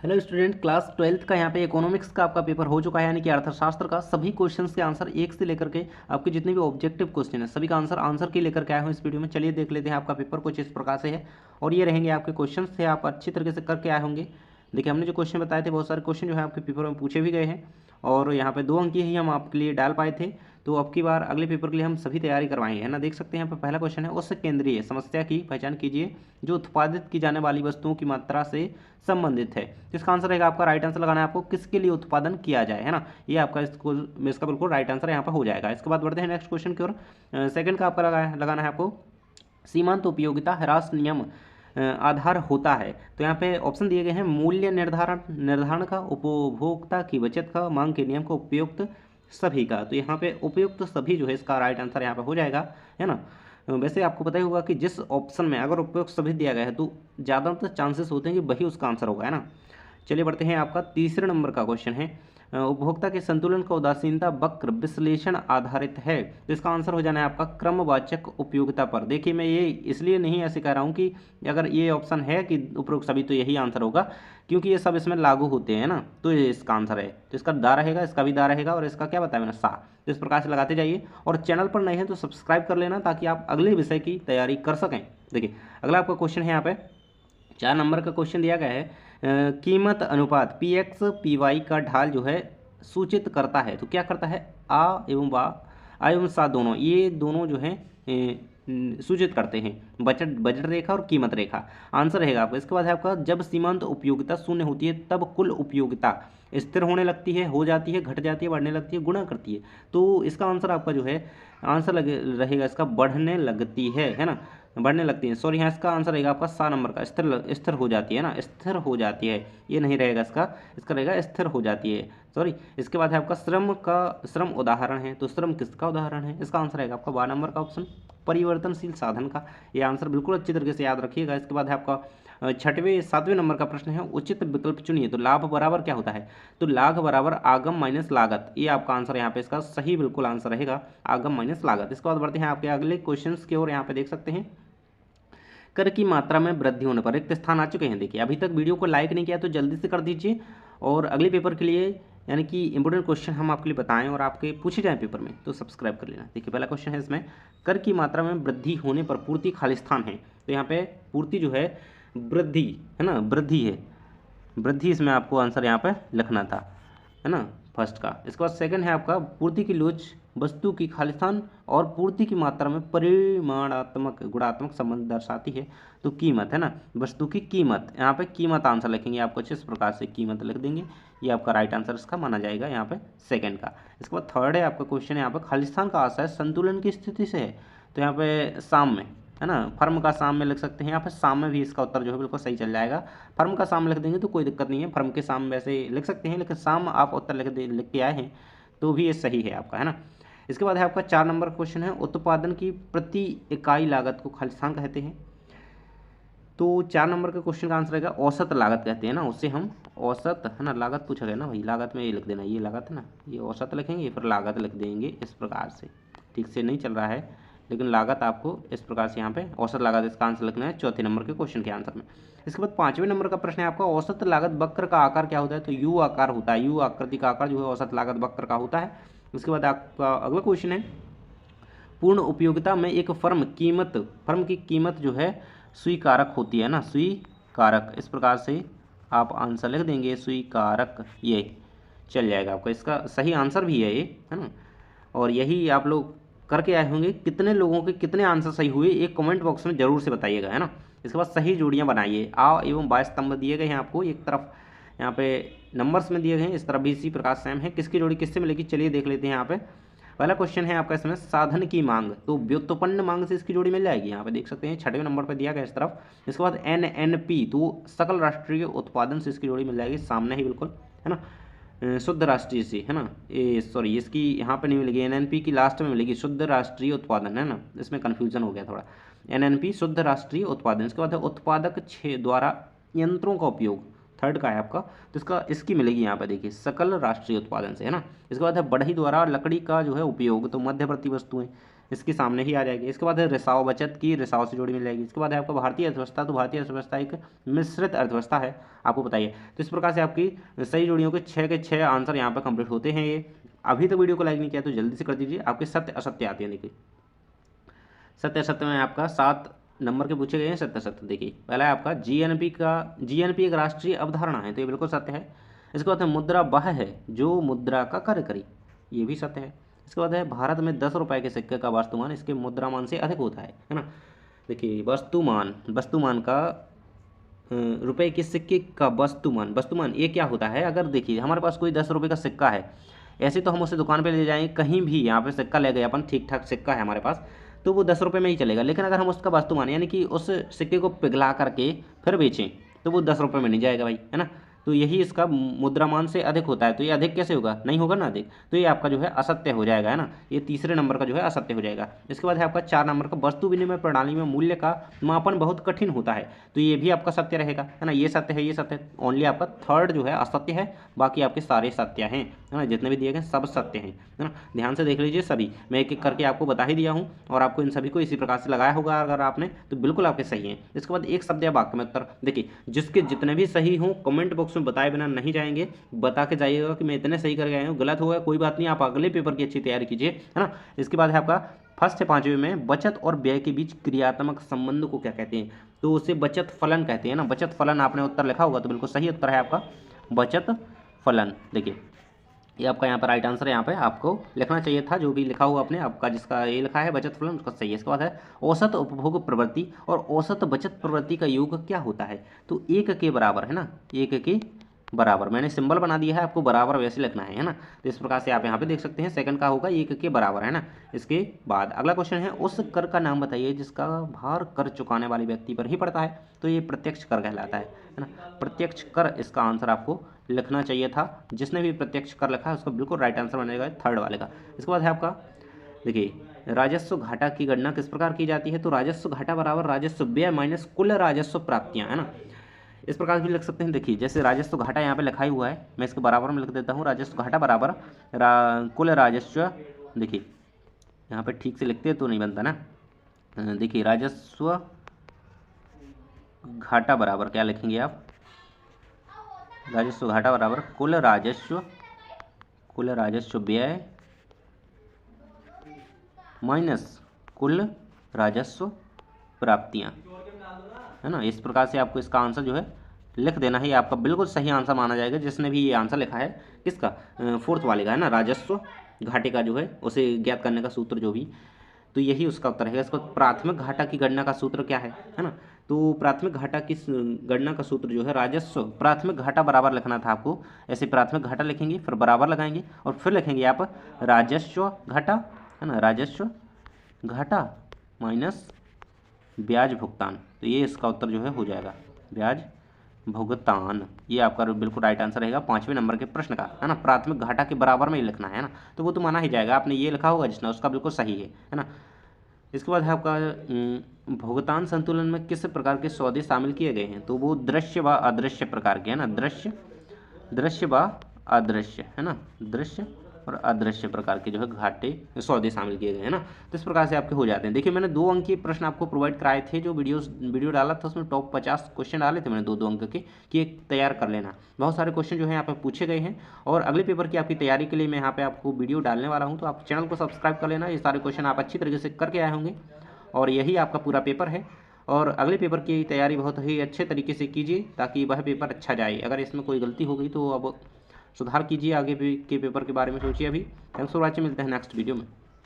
Hello student, class 12th का यहाँ पे इकोनॉमिक्स का आपका पेपर हो चुका है, यानी कि अर्थशास्त्र का सभी क्वेश्चंस के आंसर एक से लेकर के आपके जितने भी ऑब्जेक्टिव क्वेश्चन है सभी का आंसर की लेकर के आए हूँ इस वीडियो में। चलिए देख लेते हैं आपका पेपर कुछ इस प्रकार से है और ये रहेंगे आपके क्वेश्चंस थे, आप अच्छी तरीके से करके आए होंगे। देखिए हमने जो क्वेश्चन बताए थे बहुत सारे क्वेश्चन जो है आपके पेपर में पूछे भी गए हैं और यहाँ पे 2 अंक की ही हम आपके लिए डाल पाए थे। तो अब की बार अगले पेपर के लिए हम सभी तैयारी करवाएंगे, है ना। देख सकते हैं यहाँ पर पहला क्वेश्चन है, उस केंद्रीय समस्या की पहचान कीजिए जो उत्पादित की जाने वाली वस्तुओं की मात्रा से संबंधित है। तो इसका आंसर रहेगा, आपका राइट आंसर लगाना है आपको, किसके लिए उत्पादन किया जाए, है ना। ये आपका इसका बिल्कुल राइट आंसर यहाँ पर हो जाएगा। इसके बाद बढ़ते हैं नेक्स्ट क्वेश्चन की ओर। सेकंड का आपका लगाना है आपको, सीमांत उपयोगिता ह्रास नियम आधार होता है। तो यहाँ पे ऑप्शन दिए गए हैं, मूल्य निर्धारण का, उपभोक्ता की बचत का, मांग के नियम का, उपयुक्त सभी का। तो यहाँ पे उपयुक्त सभी जो है इसका राइट आंसर यहाँ पे हो जाएगा, है ना। वैसे आपको पता ही होगा कि जिस ऑप्शन में अगर उपयुक्त सभी दिया गया है तो ज़्यादातर चांसेस होते हैं कि वही उसका आंसर होगा, है ना। चलिए बढ़ते हैं, आपका तीसरे नंबर का क्वेश्चन है, उपभोक्ता के संतुलन का उदासीनता वक्र विश्लेषण आधारित है। तो इसका आंसर हो जाना है आपका क्रमवाचक उपयोगिता पर। देखिए मैं ये इसलिए नहीं ऐसे कह रहा हूँ कि अगर ये ऑप्शन है कि उपरोक्त सभी तो यही आंसर होगा, क्योंकि ये सब इसमें लागू होते हैं ना, तो ये इसका आंसर है। तो इसका दा रहेगा, इसका भी दा रहेगा और इसका क्या बताया मैंने, सा। तो इस प्रकार से लगाते जाइए और चैनल पर नए हैं तो सब्सक्राइब कर लेना ताकि आप अगले विषय की तैयारी कर सकें। देखिए अगला आपका क्वेश्चन है, यहाँ पे 4 नंबर का क्वेश्चन दिया गया है, कीमत अनुपात पी एक्स पी वाई का ढाल जो है सूचित करता है। तो क्या करता है, आ एवं सा दोनों, ये दोनों जो है सूचित करते हैं, बजट रेखा और कीमत रेखा। आंसर रहेगा आपका। इसके बाद है आपका, जब सीमांत उपयोगिता शून्य होती है तब कुल उपयोगिता स्थिर होने लगती है, हो जाती है, घट जाती है, बढ़ने लगती है, गुणा करती है। तो इसका आंसर आपका जो है रहेगा इसका बढ़ने लगती है ना, बढ़ने लगती है। सॉरी, यहाँ इसका आंसर रहेगा आपका 7 नंबर का, स्थिर हो जाती है ना, स्थिर हो जाती है, ये नहीं रहेगा इसका रहेगा स्थिर हो जाती है, सॉरी। इसके बाद है आपका श्रम उदाहरण है। तो श्रम किसका उदाहरण है, इसका आंसर रहेगा आपका 12 नंबर का ऑप्शन, परिवर्तनशील साधन का। ये आंसर बिल्कुल अच्छी तरीके से याद रखिएगा। इसके बाद है आपका 7वें नंबर का प्रश्न है, उचित विकल्प चुनिए। तो लाभ बराबर क्या होता है, तो लाभ बराबर आगम माइनस लागत। ये आपका आंसर यहाँ पे इसका सही बिल्कुल आंसर रहेगा, आगम माइनस लागत। इसके बाद बढ़ते हैं आपके अगले क्वेश्चन की ओर। यहाँ पे देख सकते हैं, कर की मात्रा में वृद्धि होने पर रिक्त स्थान आ चुके हैं। देखिए अभी तक वीडियो को लाइक नहीं किया तो जल्दी से कर दीजिए और अगले पेपर के लिए यानी कि इंपॉर्टेंट क्वेश्चन हम आपके लिए बताएं और आपके पूछे जाएं पेपर में तो सब्सक्राइब कर लेना। देखिए पहला क्वेश्चन है इसमें, कर की मात्रा में वृद्धि होने पर पूर्ति खाली स्थान है। तो यहाँ पे पूर्ति जो है वृद्धि है ना, वृद्धि है, वृद्धि इसमें आपको आंसर यहाँ पे लिखना था, है ना, फर्स्ट का। इसके बाद सेकंड है आपका, पूर्ति की लोच वस्तु की खालिस्तान और पूर्ति की मात्रा में परिमाणात्मक गुणात्मक संबंध दर्शाती है। तो कीमत है ना, वस्तु की कीमत, यहाँ पे कीमत आंसर लिखेंगे आप कुछ इस प्रकार से, कीमत लिख देंगे, ये आपका राइट आंसर इसका माना जाएगा यहाँ पे सेकंड का। इसके बाद थर्ड है आपका क्वेश्चन, यहाँ पे खालिस्तान का आशय संतुलन की स्थिति से है। तो यहाँ पे साम में है ना, फर्म का साम में लिख सकते हैं, यहाँ पे साम में भी इसका उत्तर जो है बिल्कुल सही चल जाएगा। फर्म का साम लिख देंगे तो कोई दिक्कत नहीं है, फर्म के साम वैसे लिख सकते हैं, लेकिन साम आप उत्तर लिख के आए हैं तो भी ये सही है आपका, है ना। इसके बाद है आपका 4 नंबर क्वेश्चन है, उत्पादन की प्रति इकाई लागत को खालिस्तान कहते हैं। तो 4 नंबर के क्वेश्चन का आंसर रहेगा औसत लागत कहते हैं ना, उससे हम औसत है ना, लागत पूछा गया ना भाई, लागत में ये लिख देना, ये लागत है ना, ये औसत लिखेंगे फिर लागत लिख देंगे इस प्रकार से। ठीक से नहीं चल रहा है लेकिन लागत आपको इस प्रकार से यहाँ पे औसत लागत इसका आंसर लिखना है चौथे नंबर के क्वेश्चन के आंसर में। इसके बाद 5वें नंबर का प्रश्न है आपका, औसत लागत वक्र का आकार क्या होता है। तो यू आकार होता है, यू आकृति का आकार जो है औसत लागत वक्र का होता है। उसके बाद आपका अगला क्वेश्चन है, पूर्ण उपयोगिता में एक फर्म की कीमत जो है स्वीकारक होती है ना, स्वीकारक, इस प्रकार से आप आंसर लिख देंगे स्वीकारक, ये चल जाएगा आपका, इसका सही आंसर भी है ये, है ना। और यही आप लोग करके आए होंगे, कितने लोगों के कितने आंसर सही हुए एक कमेंट बॉक्स में जरूर से बताइएगा, है ना। इसके बाद सही जोड़ियाँ बनाइए, आ एवं बा स्तंभ दिए गए हैं आपको, एक तरफ यहाँ पे नंबर्स में दिए गए हैं, इस तरफ भी इसी प्रकार सेम है, किसकी जोड़ी किससे मिलेगी चलिए देख लेते हैं। यहाँ पे पहला क्वेश्चन है आपका इसमें, साधन की मांग, तो व्युत्पन्न मांग से इसकी जोड़ी मिल जाएगी, यहाँ पे देख सकते हैं 6वें नंबर पर दिया गया इस तरफ। इसके बाद NNP, तो सकल राष्ट्रीय उत्पादन से इसकी जोड़ी मिल जाएगी, सामने ही बिल्कुल, है ना, शुद्ध राष्ट्रीय से, है ना, ये सॉरी इसकी यहाँ पे नहीं मिलेगी, NNP की लास्ट में मिलेगी, शुद्ध राष्ट्रीय उत्पादन, है ना, इसमें कन्फ्यूजन हो गया थोड़ा, NNP शुद्ध राष्ट्रीय उत्पादन। इसके बाद है उत्पादक द्वारा यंत्रों का उपयोग, थर्ड का है आपका, तो इसकी मिलेगी यहाँ पे देखिए सकल राष्ट्रीय उत्पादन से, है ना। इसके बाद है बढ़ई द्वारा लकड़ी का जो है उपयोग, तो मध्यवर्ती वस्तुएं, इसके सामने ही आ जाएगी। इसके बाद है रिसाव, बचत की रिसाव से जुड़ी मिल जाएगी। इसके बाद है आपका भारतीय अर्थव्यवस्था, तो भारतीय अर्थव्यवस्था एक मिश्रित अर्थव्यवस्था है, आपको बताइए। तो इस प्रकार से आपकी सही जोड़ियों के 6 के 6 आंसर यहाँ पर कंप्लीट होते हैं। ये अभी तक वीडियो को लाइक नहीं किया तो जल्दी से कर दीजिए। आपके सत्य असत्य आते हैं, देखिए सत्य असत्य में आपका 7 नंबर के पूछे गए हैं। सत्य असत्य देखिए, पहला है आपका जीएनपी एक राष्ट्रीय अवधारणा है, तो ये बिल्कुल सत्य है। इसके बाद है मुद्रा वह है जो मुद्रा का कार्य करे, ये भी सत्य है। इसके बाद है भारत में 10 रुपये के सिक्के का वस्तुमान इसके मुद्रामान से अधिक होता है ना। देखिए वस्तुमान का रुपए के सिक्के का वस्तुमान ये क्या होता है। अगर देखिए हमारे पास कोई 10 रुपये का सिक्का है, ऐसे तो हम उसे दुकान पे ले जाएंगे, कहीं भी यहाँ पे सिक्का ले गए अपन, ठीक ठाक सिक्का है हमारे पास, तो वो 10 रुपये में ही चलेगा। लेकिन अगर हम उसका वस्तुमान यानी कि उस सिक्के को पिघला करके फिर बेचें तो वो 10 रुपये में नहीं जाएगा भाई, है ना। तो यही इसका मुद्रामान से अधिक होता है, तो ये अधिक कैसे होगा, नहीं होगा ना अधिक, तो ये आपका जो है असत्य हो जाएगा, है ना। ये तीसरे नंबर का जो है असत्य हो जाएगा। इसके बाद है आपका 4 नंबर का वस्तु विनिमय प्रणाली में मूल्य का मापन बहुत कठिन होता है, तो ये भी आपका सत्य रहेगा, है ना। ये सत्य है, ये सत्य, ओनली आपका थर्ड जो है असत्य है, बाकी आपके सारे सत्य हैं, है ना। जितने भी दिए गए सब सत्य हैं, है ना। ध्यान से देख लीजिए सभी, मैं एक एक करके आपको बता ही दिया हूँ और आपको इन सभी को इसी प्रकार से लगाया होगा अगर आपने, तो बिल्कुल आपके सही हैं। इसके बाद एक शब्द या वाक्य में उत्तर देखिए, जिसके जितने भी सही हों कमेंट बॉक्स में बताए बिना नहीं जाएंगे, बता के जाइएगा कि मैं इतने सही करके आया हूँ। गलत हुआ कोई बात नहीं, आप अगले पेपर की अच्छी तैयारी कीजिए, है ना। इसके बाद है आपका फर्स्ट से 5वीं में बचत और व्यय के बीच क्रियात्मक संबंध को क्या कहते हैं, तो उसे बचत फलन कहते हैं ना। बचत फलन आपने उत्तर लिखा होगा, तो बिल्कुल सही उत्तर है आपका बचत फलन। देखिए ये आपका यहाँ पर राइट आंसर है, यहाँ पे आपको लिखना चाहिए था जो भी लिखा हुआ आपने, आपका जिसका ये लिखा है बचत फलन उसका सही है। इसके बाद है औसत उपभोग प्रवृत्ति और औसत बचत प्रवृत्ति का योग क्या होता है, तो 1 के बराबर, है ना, 1 के बराबर। मैंने सिंबल बना दिया है, आपको बराबर वैसे लिखना है ना। तो इस प्रकार से आप यहाँ पे देख सकते हैं सेकंड का होगा 1 के बराबर, है ना। इसके बाद अगला क्वेश्चन है उस कर का नाम बताइए जिसका भार कर चुकाने वाले व्यक्ति पर ही पड़ता है, तो ये प्रत्यक्ष कर कहलाता है ना। प्रत्यक्ष कर इसका आंसर आपको लिखना चाहिए था, जिसने भी प्रत्यक्ष कर लिखा है उसका बिल्कुल राइट आंसर बनेगा थर्ड वाले का। इसके बाद है आपका देखिए राजस्व घाटा की गणना किस प्रकार की जाती है, तो राजस्व घाटा बराबर राजस्व व्यय माइनस कुल राजस्व प्राप्तियां, है ना। इस प्रकार भी लिख सकते हैं। देखिए जैसे राजस्व घाटा यहाँ पे लिखा ही हुआ है, मैं इसके बराबर में लिख देता हूँ, राजस्व घाटा बराबर कुल राजस्व। देखिए यहाँ पे ठीक से लिखते तो नहीं बनता ना। देखिए राजस्व घाटा बराबर क्या लिखेंगे आप, राजस्व घाटा बराबर कुल राजस्व व्यय माइनस कुल राजस्व प्राप्तियां, है ना। इस प्रकार से आपको इसका आंसर जो है लिख देना है, आपका बिल्कुल सही आंसर माना जाएगा जिसने भी ये आंसर लिखा है। किसका, फोर्थ वाले का, है ना। राजस्व घाटे का जो है उसे ज्ञात करने का सूत्र जो भी, तो यही उसका उत्तर है। इसका प्राथमिक घाटा की गणना का सूत्र क्या है ना। तो प्राथमिक घाटा की गणना का सूत्र जो है राजस्व प्राथमिक घाटा बराबर लिखना था आपको, ऐसे प्राथमिक घाटा लिखेंगे फिर बराबर लगाएंगे और फिर लिखेंगे आप राजस्व घाटा, है ना, राजस्व घाटा माइनस ब्याज भुगतान, तो ये इसका उत्तर जो है हो जाएगा ब्याज भुगतान। ये आपका बिल्कुल राइट आंसर रहेगा 5वें नंबर के प्रश्न का, है ना। प्राथमिक घाटा के बराबर में ही लिखना है ना, तो वो तो माना ही जाएगा। आपने ये लिखा होगा जिसने उसका बिल्कुल सही है ना। इसके बाद है आपका भुगतान संतुलन में किस प्रकार के सौदे शामिल किए गए हैं, तो वो दृश्य व अदृश्य प्रकार के, है ना। दृश्य व अदृश्य, है ना, दृश्य और अदृश्य प्रकार के जो है घाटे सौदे शामिल किए गए हैं ना। तो इस प्रकार से आपके हो जाते हैं। देखिए मैंने 2 अंक के प्रश्न आपको प्रोवाइड कराए थे, जो वीडियो डाला था उसमें टॉप 50 क्वेश्चन डाले थे मैंने 2 अंक के, कि एक तैयार कर लेना। बहुत सारे क्वेश्चन जो है यहाँ पे पूछे गए हैं और अगले पेपर की आपकी तैयारी के लिए मैं यहाँ पे आपको वीडियो डालने वाला हूँ, तो आप चैनल को सब्सक्राइब कर लेना। ये सारे क्वेश्चन आप अच्छी तरीके से करके आए होंगे और यही आपका पूरा पेपर है। और अगले पेपर की तैयारी बहुत ही अच्छे तरीके से कीजिए ताकि वह पेपर अच्छा जाए। अगर इसमें कोई गलती हो गई तो अब सुधार कीजिए, आगे भी के पेपर के बारे में सोचिए। अभी थैंक्स फॉर वॉचिंग, मिलते हैं नेक्स्ट वीडियो में।